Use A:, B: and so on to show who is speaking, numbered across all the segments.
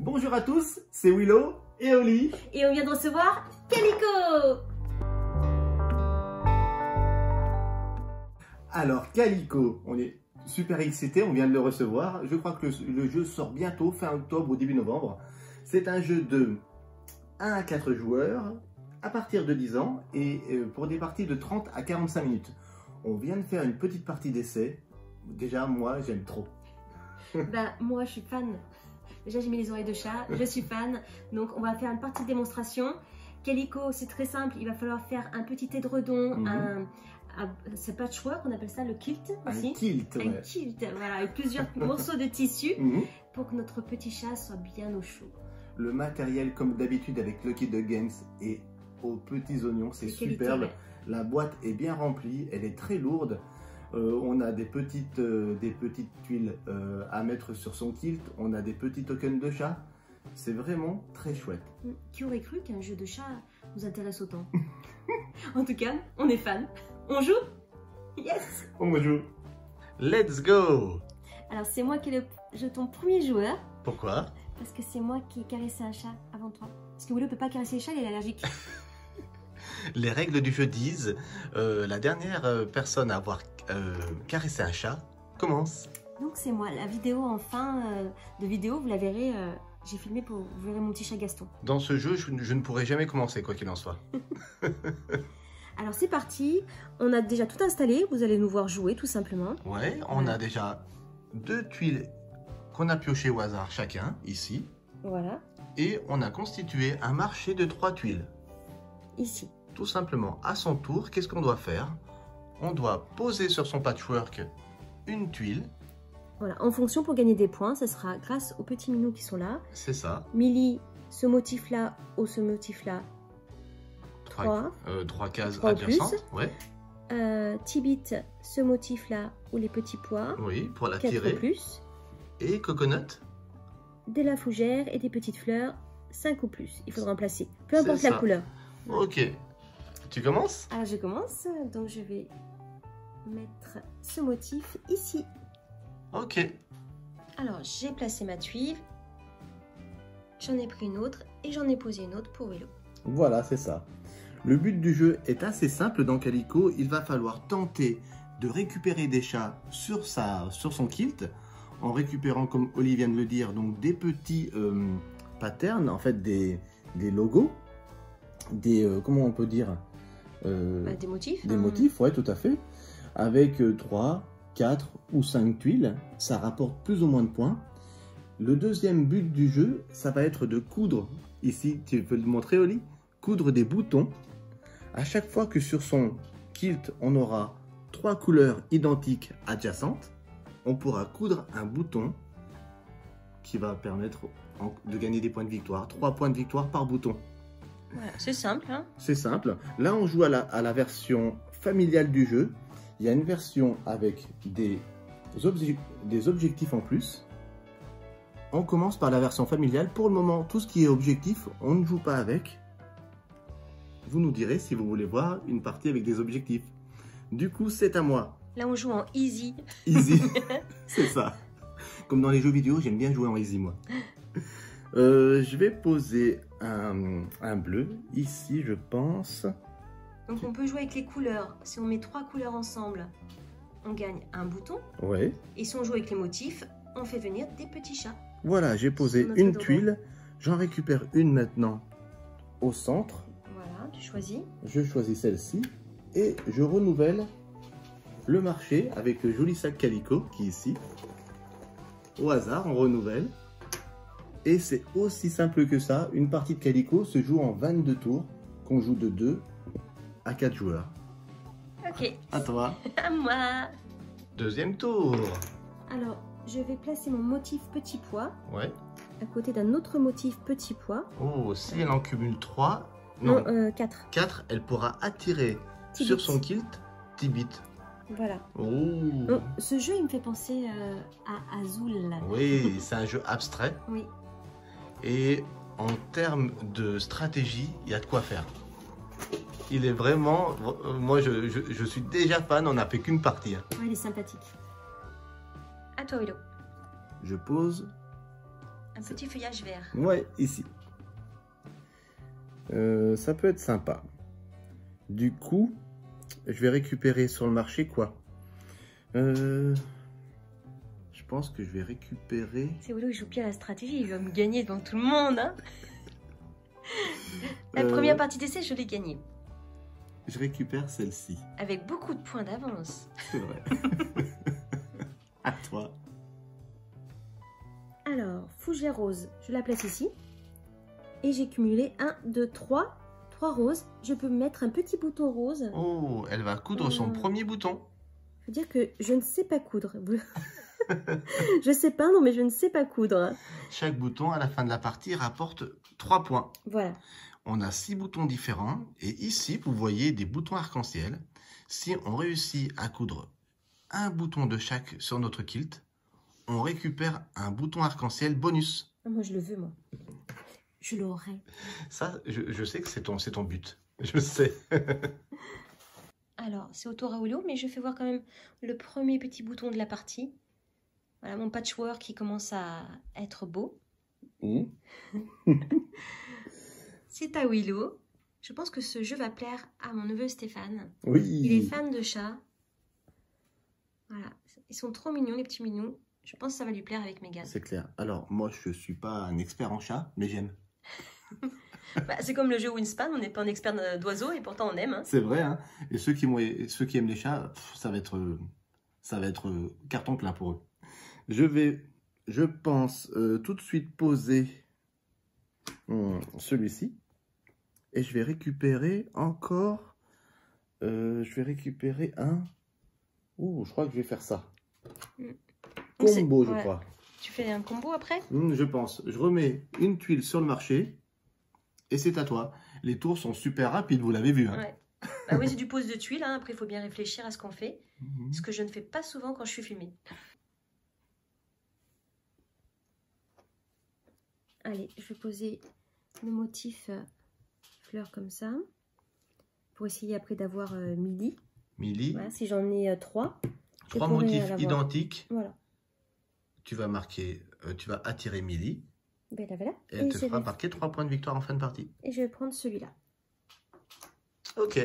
A: Bonjour à tous, c'est Willow et Oli.
B: Et on vient de recevoir Calico.
A: Alors Calico, on est super excités, on vient de le recevoir. Je crois que le jeu sort bientôt, fin octobre ou début novembre. C'est un jeu de 1 à 4 joueurs à partir de 10 ans et pour des parties de 30 à 45 minutes. On vient de faire une petite partie d'essai. Déjà, moi, j'aime trop.
B: Bah, moi, je suis fan. Déjà, j'ai mis les oreilles de chat. Je suis fan. Donc, on va faire une partie de démonstration. Calico, c'est très simple. Il va falloir faire un petit édredon, c'est patchwork, on appelle ça le kilt aussi.
A: Un kilt, ouais.
B: Un kilt, voilà, avec plusieurs morceaux de tissu pour que notre petit chat soit bien au chaud.
A: Le matériel, comme d'habitude avec Lucky Duck Games, est aux petits oignons, c'est superbe. Ouais. La boîte est bien remplie, elle est très lourde. On a des petites tuiles à mettre sur son kilt, on a des petits tokens de chat. C'est vraiment très chouette.
B: Qui aurait cru qu'un jeu de chat nous intéresse autant? En tout cas, on est fan. On joue? Yes!
A: On joue. Let's go!
B: Alors, c'est moi qui est ton premier joueur.
A: Pourquoi?
B: Parce que c'est moi qui ai caressé un chat avant toi. Parce que Willow ne peut pas caresser les chats, il est allergique.
A: Les règles du jeu disent la dernière personne à avoir caressé un chat commence.
B: Donc c'est moi. La vidéo en fin de vidéo, vous la verrez. J'ai filmé pour vous verrez mon petit chat Gaston.
A: Dans ce jeu, je ne pourrai jamais commencer quoi qu'il en soit.
B: Alors c'est parti. On a déjà tout installé. Vous allez nous voir jouer tout simplement.
A: Ouais, on a déjà 2 tuiles qu'on a piochées au hasard chacun ici.
B: Voilà.
A: Et on a constitué un marché de 3 tuiles.
B: Ici.
A: Tout simplement, à son tour, qu'est-ce qu'on doit faire? On doit poser sur son patchwork une tuile.
B: Voilà, en fonction pour gagner des points, ça sera grâce aux petits minous qui sont là.
A: C'est ça.
B: Millie, ce motif-là ou ce motif-là.
A: 3 cases adjacentes. Ouais.
B: Tibit, ce motif-là ou les petits pois.
A: Oui, pour la
B: 4
A: tirer.
B: Plus.
A: Et coconut.
B: De la fougère et des petites fleurs, 5 ou plus. Il faudra en placer. Peu importe la couleur.
A: Ok. Tu commences?
B: Alors je commence. Donc je vais mettre ce motif ici.
A: Ok.
B: Alors j'ai placé ma tuile. J'en ai pris une autre et j'en ai posé une autre pour Willow.
A: Voilà, c'est ça. Le but du jeu est assez simple dans Calico. Il va falloir tenter de récupérer des chats sur son kilt en récupérant, comme Oli vient de le dire, donc des petits patterns, en fait des logos, comment on peut dire
B: des motifs.
A: Des motifs, ouais, tout à fait. Avec 3, 4 ou 5 tuiles, ça rapporte plus ou moins de points. Le deuxième but du jeu, ça va être de coudre, ici, tu peux le montrer Oli, coudre des boutons. À chaque fois que sur son kilt, on aura 3 couleurs identiques adjacentes, on pourra coudre un bouton qui va permettre de gagner des points de victoire. 3 points de victoire par bouton.
B: Voilà, c'est simple. Hein,
A: c'est simple. Là, on joue à la version familiale du jeu. Il y a une version avec des objectifs en plus. On commence par la version familiale. Pour le moment, tout ce qui est objectif, on ne joue pas avec. Vous nous direz si vous voulez voir une partie avec des objectifs. Du coup, c'est à moi.
B: Là, on joue en easy.
A: Easy, c'est ça. Comme dans les jeux vidéo, j'aime bien jouer en easy, moi. Je vais poser un bleu ici, je pense.
B: Donc on peut jouer avec les couleurs. Si on met 3 couleurs ensemble, on gagne un bouton.
A: Ouais.
B: Et si on joue avec les motifs, on fait venir des petits chats.
A: Voilà, j'ai posé une tuile. J'en récupère une maintenant au centre.
B: Voilà, tu choisis. Je
A: choisis celle-ci et je renouvelle le marché avec le joli sac Calico qui est ici. Au hasard, on renouvelle. Et c'est aussi simple que ça. Une partie de Calico se joue en 22 tours, qu'on joue de 2 à 4 joueurs.
B: Ok.
A: À toi.
B: À moi.
A: Deuxième tour.
B: Alors, je vais placer mon motif petit pois.
A: Ouais.
B: À côté d'un autre motif petit pois.
A: Oh, si elle en cumule 3.
B: Non, 4.
A: 4, elle pourra attirer sur son kilt Tibit.
B: Voilà.
A: Oh.
B: Donc, ce jeu, il me fait penser à Azul.
A: Oui, c'est un jeu abstrait.
B: Oui.
A: Et en termes de stratégie, il y a de quoi faire. Il est vraiment... Moi, je suis déjà fan, on n'a fait qu'une partie. Hein.
B: Ouais, il est sympathique. À toi, Willow.
A: Je pose
B: Un petit feuillage vert.
A: Ouais, ici. Ça peut être sympa. Du coup, je vais récupérer sur le marché quoi? Je pense que je vais récupérer...
B: C'est Willow, il joue bien la stratégie, il va me gagner devant tout le monde. Hein. La première partie d'essai, je l'ai gagnée.
A: Je récupère celle-ci.
B: Avec beaucoup de points d'avance.
A: C'est vrai. À toi.
B: Alors, fougère rose, je la place ici. Et j'ai cumulé 1, 2, 3. 3 roses. Je peux mettre un petit bouton rose.
A: Oh, elle va coudre son premier bouton.
B: Je veux dire que je ne sais pas coudre. Je sais peindre, mais je ne sais pas coudre.
A: Chaque bouton, à la fin de la partie, rapporte 3 points.
B: Voilà.
A: On a 6 boutons différents. Et ici, vous voyez des boutons arc-en-ciel. Si on réussit à coudre un bouton de chaque sur notre kilt, on récupère un bouton arc-en-ciel bonus.
B: Ah, moi, je le veux, moi. Je l'aurai.
A: Ça, je sais que c'est ton but. Je sais.
B: Alors, c'est au tour à Willow, mais je fais voir quand même le premier petit bouton de la partie. Voilà, mon patchwork qui commence à être beau.
A: Mmh.
B: C'est à Willow. Je pense que ce jeu va plaire à mon neveu Stéphane.
A: Oui.
B: Il est fan de chats. Voilà, ils sont trop mignons, les petits mignons. Je pense que ça va lui plaire avec Mégane.
A: C'est clair. Alors, moi, je ne suis pas un expert en chat, mais j'aime.
B: Bah, c'est comme le jeu Wingspan, on n'est pas un expert d'oiseaux et pourtant on aime. Hein.
A: C'est vrai, hein. Et ceux qui aiment les chats, ça va être carton plein pour eux. Je pense, tout de suite poser celui-ci. Et je vais récupérer encore... je vais récupérer un... Ouh, je crois que je vais faire ça. Combo, je crois.
B: Tu fais un combo après?
A: Je pense. Je remets une tuile sur le marché. Et c'est à toi. Les tours sont super rapides, vous l'avez vu. Hein.
B: Ouais. Bah oui, c'est du pose de tuiles. Hein. Après, il faut bien réfléchir à ce qu'on fait. Ce que je ne fais pas souvent quand je suis filmée. Allez, je vais poser le motif fleur comme ça. Pour essayer après d'avoir midi.
A: Midi.
B: Voilà, si j'en ai 3.
A: 3 motifs identiques.
B: Voilà.
A: Tu vas marquer, tu vas attirer Milly.
B: Ben là, voilà.
A: Et elle te fera marquer 3 points de victoire en fin de partie.
B: Et je vais prendre celui-là.
A: Ok.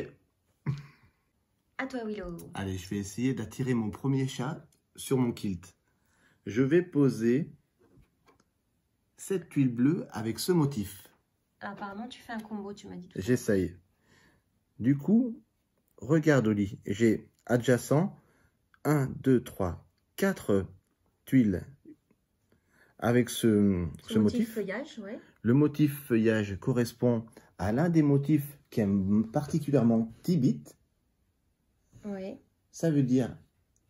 B: À toi, Willow.
A: Allez, je vais essayer d'attirer mon premier chat sur mon kilt. Je vais poser cette tuile bleue avec ce motif.
B: Alors, apparemment, tu fais un combo, tu m'as dit.
A: J'essaye. Du coup, regarde, Oli, j'ai adjacent 1, 2, 3, 4 tuiles avec ce motif.
B: Feuillage, ouais.
A: Le motif feuillage correspond à l'un des motifs qui aime particulièrement Tibit.
B: Ouais.
A: Ça veut dire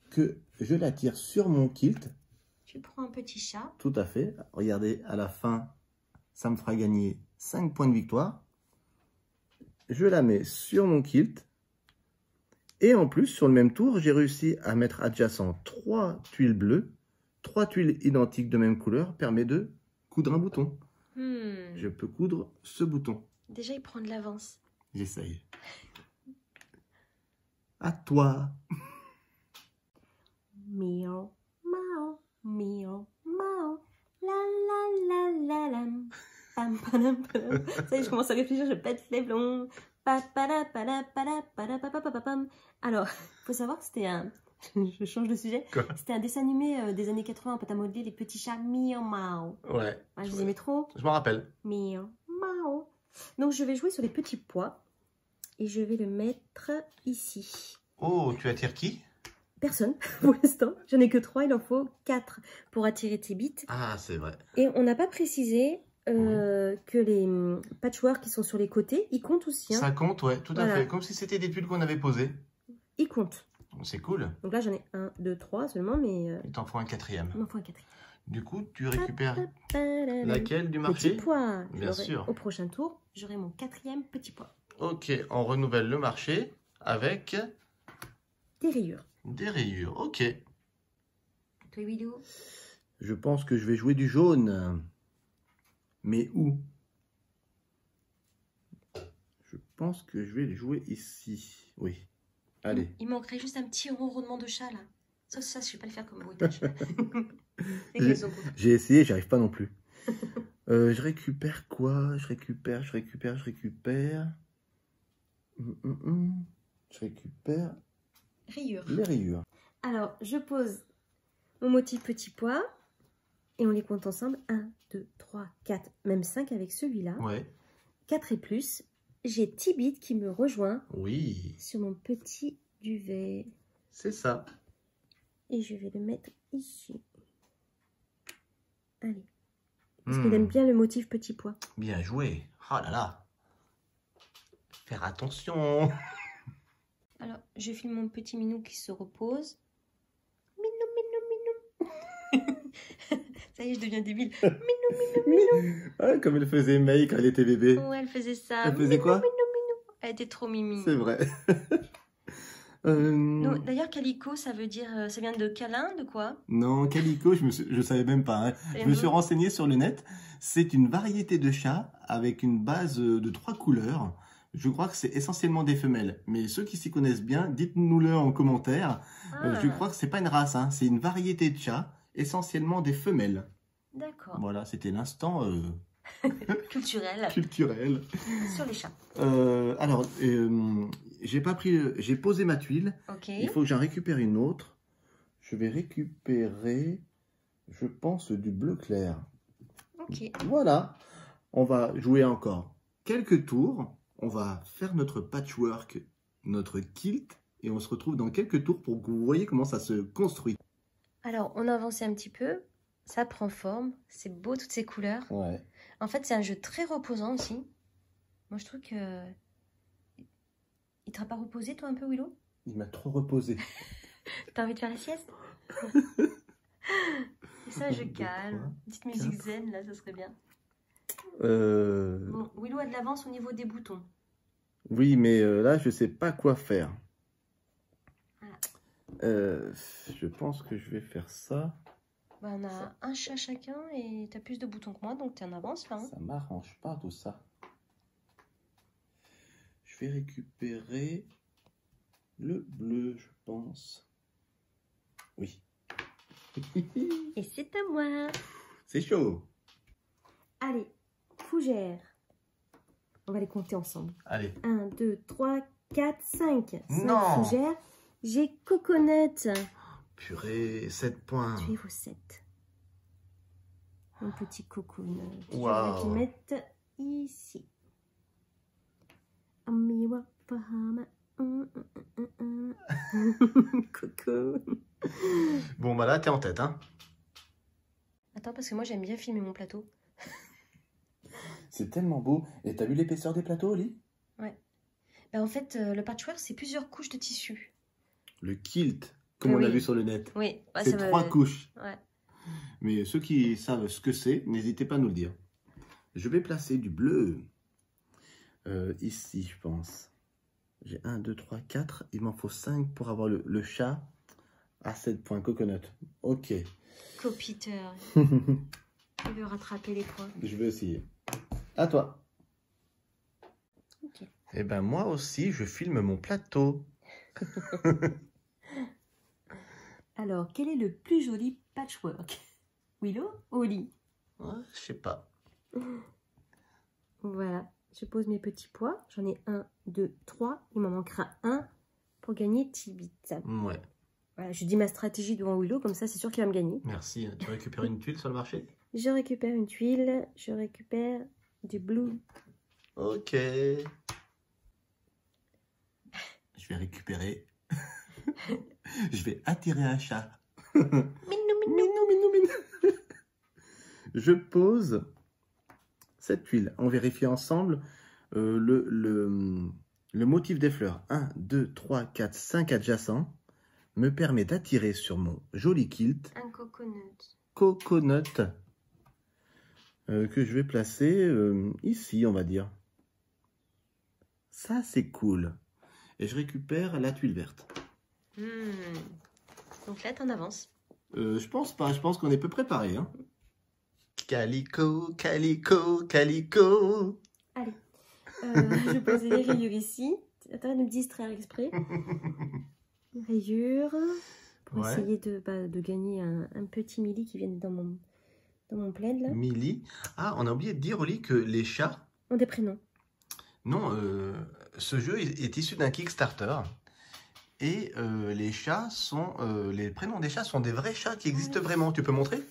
A: que je l'attire sur mon kilt.
B: Tu prends un petit chat.
A: Tout à fait. Regardez, à la fin, ça me fera gagner 5 points de victoire. Je la mets sur mon kilt. Et en plus, sur le même tour, j'ai réussi à mettre adjacent 3 tuiles bleues. 3 tuiles identiques de même couleur permet de coudre un bouton. Je peux coudre ce bouton.
B: Déjà, il prend de l'avance.
A: J'essaye. À toi.
B: Miaou, mao, miaou, mao, la la la la lam. Pam, padam, padam. Ça y est, je commence à réfléchir, je pète les plombs. Alors, il faut savoir que c'était un... Je change de sujet. C'était un dessin animé des années 80, en pâte à modeler, les petits chats miaou mao.
A: Ouais.
B: Ah, je les aimais trop.
A: Je m'en rappelle.
B: Miaou mao. Donc, je vais jouer sur les petits pois. Et je vais le mettre ici.
A: Oh, tu attires qui?
B: Personne, pour l'instant. J'en ai que 3, il en faut 4 pour attirer Tibit.
A: Ah, c'est vrai.
B: Et on n'a pas précisé que les patchwork qui sont sur les côtés, ils comptent aussi. Hein.
A: Ça compte, ouais, tout à fait. Comme si c'était des tuiles qu'on avait posées.
B: Ils comptent.
A: C'est cool.
B: Donc là, j'en ai 1, 2, 3 seulement, mais...
A: Il t'en faut un 4e.
B: Il m'en faut un 4e.
A: Du coup, tu récupères laquelle du marché?
B: Petit pois.
A: Bien sûr.
B: Au prochain tour, j'aurai mon 4e petit pois.
A: Ok, on renouvelle le marché avec...
B: Des rayures.
A: Des rayures, ok.
B: Toi, Willow?
A: Je pense que je vais jouer du jaune. Mais où? Je pense que je vais le jouer ici. Oui. Allez.
B: Il manquerait juste un petit ronronnement de chat, là. Ça, je ne vais pas le faire comme bruitage.
A: J'ai essayé, j'y arrive pas non plus. Je récupère quoi? Je récupère. Je récupère
B: Rayures.
A: les rayures.
B: Alors, je pose mon motif petit pois et on les compte ensemble. 1, 2, 3, 4, même 5 avec celui-là.
A: Ouais.
B: 4 et plus. J'ai Tibit qui me rejoint
A: Oui.
B: sur mon petit duvet.
A: C'est ça.
B: Et je vais le mettre ici. Allez. Parce qu'il aime bien le motif petit pois.
A: Bien joué. Oh là là. Faire attention.
B: Alors, je filme mon petit minou qui se repose. Minou, minou, minou. Ça y est, je deviens débile. Minou, minou, minou.
A: Ah, comme elle faisait May quand elle était bébé.
B: Ouais, elle faisait ça.
A: Elle faisait quoi?
B: Minou, minou. Elle était trop mimi.
A: C'est vrai.
B: Non, d'ailleurs, calico, ça veut dire, ça vient de câlin, de quoi?
A: Non, calico, je savais même pas. Hein. Je me suis renseigné sur le net. C'est une variété de chat avec une base de 3 couleurs. Je crois que c'est essentiellement des femelles. Mais ceux qui s'y connaissent bien, dites-nous-le en commentaire. Je crois que c'est pas une race, hein. C'est une variété de chats, essentiellement des femelles.
B: D'accord.
A: Voilà, c'était l'instant
B: culturel.
A: culturel.
B: Sur les chats.
A: Alors, j'ai posé ma tuile.
B: Ok.
A: Il faut que j'en récupère une autre. Je vais récupérer, je pense, du bleu clair.
B: Ok.
A: Voilà. On va jouer encore quelques tours. On va faire notre patchwork, notre kilt. Et on se retrouve dans quelques tours pour que vous voyez comment ça se construit.
B: Alors, on a avancé un petit peu. Ça prend forme. C'est beau, toutes ces couleurs.
A: Ouais.
B: En fait, c'est un jeu très reposant aussi. Moi, je trouve que... Il t'a pas reposé, toi, un peu, Willow?
A: Il m'a trop reposé.
B: T'as envie de faire la sieste? Et ça, je calme. Petite musique zen, là, ça serait bien. Bon, Willow a de l'avance au niveau des boutons.
A: Oui, mais là, je sais pas quoi faire.
B: Voilà.
A: Je pense que je vais faire ça.
B: Bah, on a un chat chacun et t'as plus de boutons que moi, donc t'es en avance, là. Hein.
A: Ça m'arrange pas, tout ça. Je vais récupérer le bleu, je pense. Oui.
B: Et c'est à moi.
A: C'est chaud.
B: Allez, fougères. On va les compter ensemble.
A: Allez.
B: 1, 2, 3, 4, 5. 5
A: Non.
B: fougères. J'ai coconut.
A: Purée, 7 points.
B: Tu es vos 7. Un petit coconut.
A: Wow.
B: Je vais le mettre ici. Amiwa Fahama. Coco.
A: Bon, bah là, t'es en tête, hein.
B: Attends, parce que moi, j'aime bien filmer mon plateau.
A: C'est tellement beau. Et t'as vu l'épaisseur des plateaux, Oli?
B: Ouais. Bah, en fait, le patchwork, c'est plusieurs couches de tissu.
A: Le kilt, comme on a vu sur le net.
B: Oui. Ouais,
A: c'est 3 couches.
B: Ouais.
A: Mais ceux qui savent ce que c'est, n'hésitez pas à nous le dire. Je vais placer du bleu. Ici, je pense. J'ai 1, 2, 3, 4. Il m'en faut 5 pour avoir le chat à 7 points. Coconut. Ok.
B: Copiteur. Il veut rattraper les points.
A: Je vais essayer. À toi.
B: Ok.
A: Et ben moi aussi, je filme mon plateau.
B: Alors, quel est le plus joli patchwork? Willow ou Oli?
A: Ouais, je sais pas.
B: Voilà. Je pose mes petits pois. J'en ai 1, 2, 3. Il m'en manquera un pour gagner Tibit.
A: Ouais.
B: Voilà, je dis ma stratégie devant Willow, comme ça c'est sûr qu'il va me gagner.
A: Merci. Tu récupères une tuile sur le marché?
B: Je récupère une tuile, je récupère du blue.
A: Ok. Je vais récupérer. Je vais attirer un chat.
B: Minou, minou.
A: Minou. Je pose cette tuile. On vérifie ensemble le motif des fleurs. 1, 2, 3, 4, 5 adjacents me permet d'attirer sur mon joli kilt
B: Un coconut.
A: Coconut que je vais placer ici, on va dire. Ça, c'est cool. Et je récupère la tuile verte.
B: Donc là, t'en avances.
A: Je pense pas. Je pense qu'on est peu préparé. Hein. Calico, calico, calico.
B: Allez. Je pose les rayures ici. Attends de me distraire exprès. Rayures. Pour essayer de gagner un petit milli qui vienne dans dans mon plaid là.
A: Millie. Ah, on a oublié de dire, Oli, que les chats...
B: Ont des prénoms.
A: Non, ce jeu est issu d'un Kickstarter. Et les chats sont... les prénoms des chats sont des vrais chats qui existent vraiment. Tu peux montrer?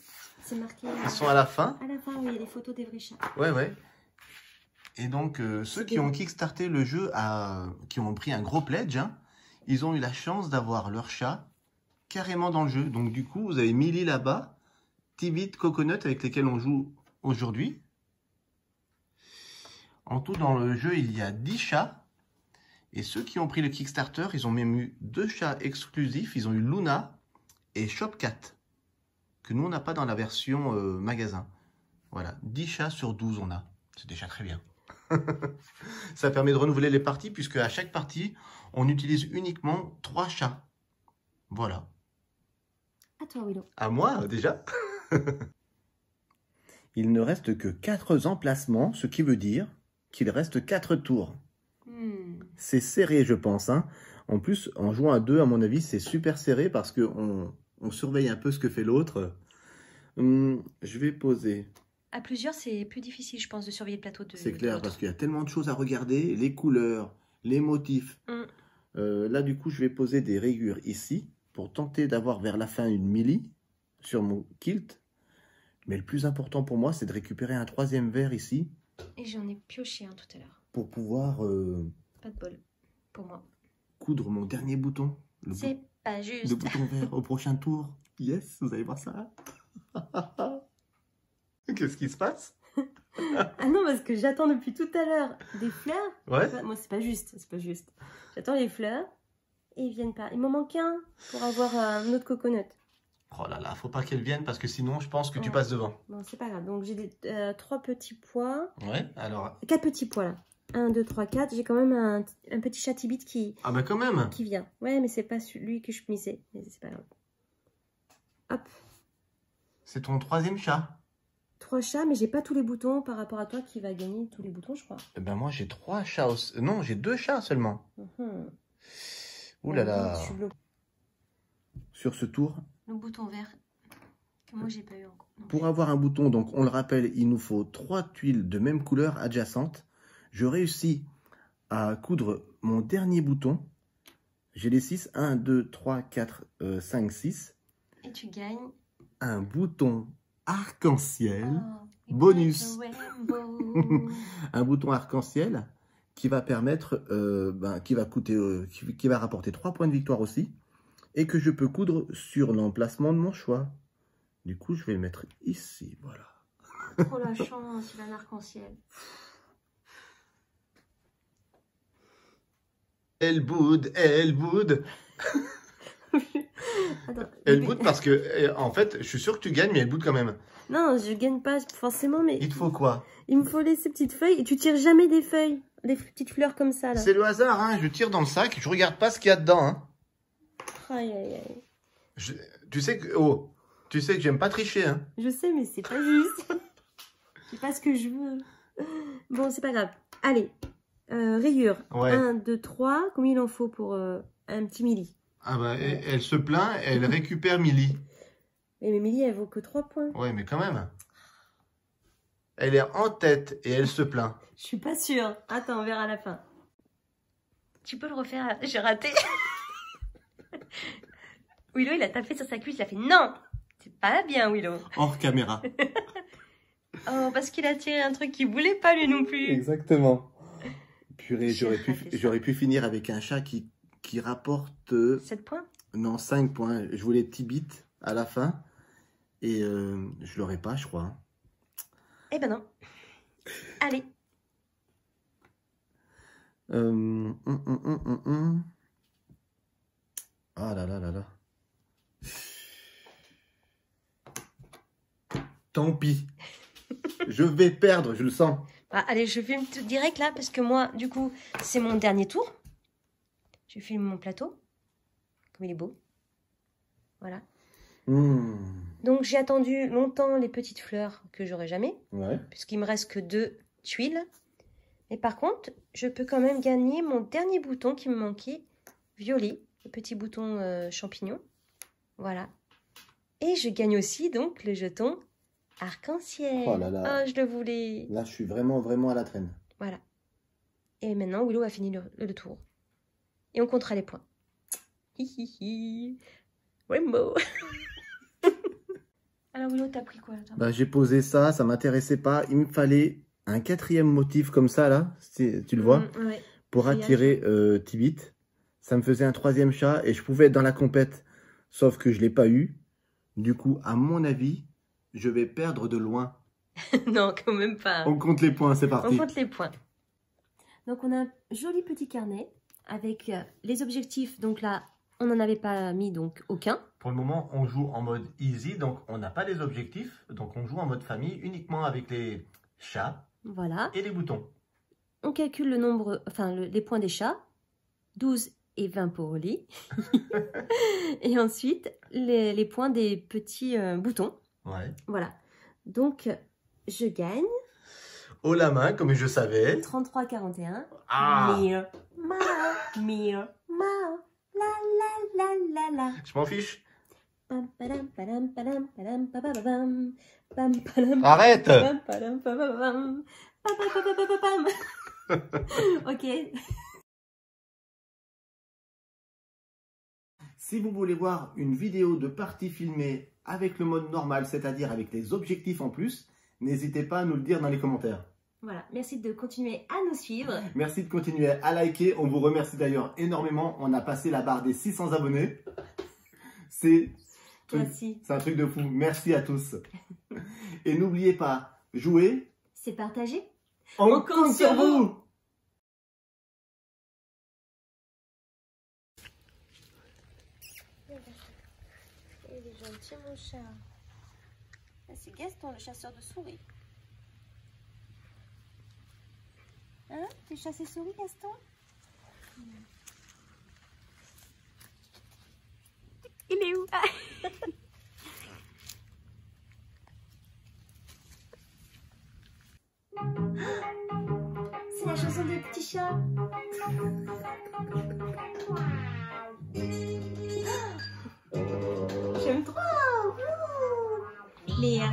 B: C'est marqué.
A: Ils sont à la fin.
B: À la fin, oui, il y a des photos des vrais chats.
A: Ouais, ouais. Et donc, ceux qui ont kickstarté le jeu, qui ont pris un gros pledge, hein, ils ont eu la chance d'avoir leur chat carrément dans le jeu. Donc, du coup, vous avez Millie là-bas, Tibit, Coconut, avec lesquels on joue aujourd'hui. En tout, dans le jeu, il y a 10 chats. Et ceux qui ont pris le Kickstarter, ils ont même eu 2 chats exclusifs. Ils ont eu Luna et Shopcat, que nous, on n'a pas dans la version magasin. Voilà, 10 chats sur 12 on a. C'est déjà très bien. Ça permet de renouveler les parties, puisque à chaque partie, on utilise uniquement 3 chats. Voilà.
B: À toi, Willow.
A: À moi, déjà. Il ne reste que 4 emplacements, ce qui veut dire qu'il reste 4 tours. C'est serré, je pense. Hein. En plus, en jouant à 2, à mon avis, c'est super serré parce qu'on surveille un peu ce que fait l'autre. Je vais poser.
B: À plusieurs, c'est plus difficile, je pense, de surveiller le plateau de...
A: C'est clair, parce qu'il y a tellement de choses à regarder. Les couleurs, les motifs. Là, du coup, je vais poser des rayures ici pour tenter d'avoir vers la fin une Millie sur mon kilt. Mais le plus important pour moi, c'est de récupérer un 3e verre ici.
B: Et j'en ai pioché un tout à l'heure.
A: Pour pouvoir...
B: Pas de bol, pour moi.
A: Coudre mon dernier bouton.
B: C'est pas juste.
A: Le bouton vert au prochain tour. Yes, vous allez voir ça. Qu'est-ce qui se passe?
B: Ah non, parce que j'attends depuis tout à l'heure des fleurs.
A: Ouais.
B: Moi, c'est pas juste, c'est pas juste. J'attends les fleurs et ils viennent pas. Il m'en manque un pour avoir un autre coconut.
A: Oh là là, faut pas qu'elle vienne parce que sinon, je pense que tu passes devant.
B: Bon, c'est pas grave. Donc, j'ai 3 petits pois.
A: Ouais, alors...
B: 4 petits pois, là. 1, 2, 3, 4. J'ai quand même un petit chat Tibit qui...
A: Ah bah quand même.
B: Qui vient. Ouais, mais c'est pas celui que je misais. Mais c'est pas grave. Hop.
A: C'est ton 3e chat.
B: 3 chats, mais j'ai pas tous les boutons par rapport à toi qui va gagner tous les boutons, je crois.
A: Eh ben moi, j'ai 3 chats. Non, j'ai 2 chats seulement. Ouh là là. Sur ce tour...
B: Le bouton vert, que moi j'ai pas eu encore.
A: Pour avoir un bouton, donc on le rappelle, il nous faut 3 tuiles de même couleur adjacentes. Je réussis à coudre mon dernier bouton. J'ai les 6, 1, 2, 3, 4, 5, 6.
B: Et tu gagnes
A: un bouton arc-en-ciel bonus. Un bouton arc-en-ciel qui va permettre, qui va rapporter 3 points de victoire aussi. Et que je peux coudre sur l'emplacement de mon choix. Du coup, je vais le mettre ici, voilà.
B: Oh la chance, il a un arc-en-ciel.
A: Elle boude, elle boude. Elle boude parce que, en fait, je suis sûr que tu gagnes, mais elle boude quand même.
B: Non, je gagne pas forcément, mais...
A: Il te faut quoi?
B: Il me faut ces petites feuilles, et tu tires jamais des feuilles, des petites fleurs comme ça, là.
A: C'est le hasard, hein. Je tire dans le sac, je regarde pas ce qu'il y a dedans, hein.
B: Aïe, aïe, aïe.
A: Tu sais que j'aime pas tricher, hein.
B: Je sais, mais c'est pas juste. C'est pas ce que je veux. Bon, c'est pas grave. Allez, rayure. Ouais. 1, 2, 3. Combien il en faut pour un petit Millie?
A: Ah bah, elle se plaint, elle récupère Millie.
B: Mais Millie, elle vaut que 3 points.
A: Ouais, mais quand même. Elle est en tête et elle se plaint.
B: Je suis pas sûre. Attends, on verra à la fin. Tu peux le refaire? J'ai raté. Willow, il a tapé sur sa cuisse, il a fait non, c'est pas bien, Willow.
A: Hors caméra.
B: Oh, parce qu'il a tiré un truc qu'il voulait pas lui non plus.
A: Exactement. Purée, j'aurais pu finir avec un chat qui rapporte...
B: 7 points?
A: Non, 5 points. Je voulais Tibit à la fin. Et je l'aurais pas, je crois. Hein.
B: Eh ben non. Allez.
A: Ah là là là là. Tant pis. Je vais perdre, je le sens.
B: Bah, allez, je filme tout direct là, parce que moi, du coup, c'est mon dernier tour. Je filme mon plateau. Comme il est beau. Voilà. Donc, j'ai attendu longtemps les petites fleurs que j'aurai jamais.
A: Ouais.
B: Puisqu'il me reste que 2 tuiles. Mais par contre, je peux quand même gagner mon dernier bouton qui me manquait. Violet. Le petit bouton champignon. Voilà. Et je gagne aussi donc le jeton arc-en-ciel.
A: Oh là là.
B: Oh, je le voulais.
A: Là, je suis vraiment à la traîne.
B: Voilà. Et maintenant, Willow a fini le tour. Et on comptera les points. Hihihi. Rainbow. Alors Willow, t'as pris quoi là,
A: Bah, j'ai posé ça, ça m'intéressait pas. Il me fallait un 4e motif comme ça, là. Tu le vois,
B: ouais.
A: pour attirer Tibit. Ça me faisait un 3e chat et je pouvais être dans la compète. Sauf que je l'ai pas eu. Du coup, à mon avis, je vais perdre de loin.
B: Non, quand même pas.
A: On compte les points, c'est parti.
B: On compte les points. Donc on a un joli petit carnet avec les objectifs. Donc là, on n'en avait pas mis donc aucun.
A: Pour le moment, on joue en mode easy, donc on n'a pas les objectifs. Donc on joue en mode famille uniquement avec les chats
B: Voilà.
A: et les boutons.
B: On calcule le nombre, enfin les points des chats. 12 et 20 pour Oli. Et ensuite, les points des petits boutons. Ouais. Voilà. Donc, je gagne.
A: Haut la main, comme je savais.
B: 33-41.
A: Ah.
B: Mire, ma, mire, ma, la, la, la, la, la.
A: Je m'en fiche.
B: Pam, padam, padam, padam, padam, padam, pam, padam,
A: Arrête.
B: padam, padam, padam, pam, pam, pam, pam, pam. Ok.
A: Si vous voulez voir une vidéo de partie filmée avec le mode normal, c'est-à-dire avec les objectifs en plus, n'hésitez pas à nous le dire dans les commentaires.
B: Voilà, merci de continuer à nous suivre.
A: Merci de continuer à liker. On vous remercie d'ailleurs énormément. On a passé la barre des 600 abonnés. C'est un truc de fou. Merci à tous. Et n'oubliez pas, jouer,
B: c'est partager.
A: On compte sur vous.
B: Il est gentil mon chat. C'est Gaston, le chasseur de souris. Hein? Tu chasses les souris, Gaston? Il est où? C'est la chanson des petits chats. J'aime trop. Léa.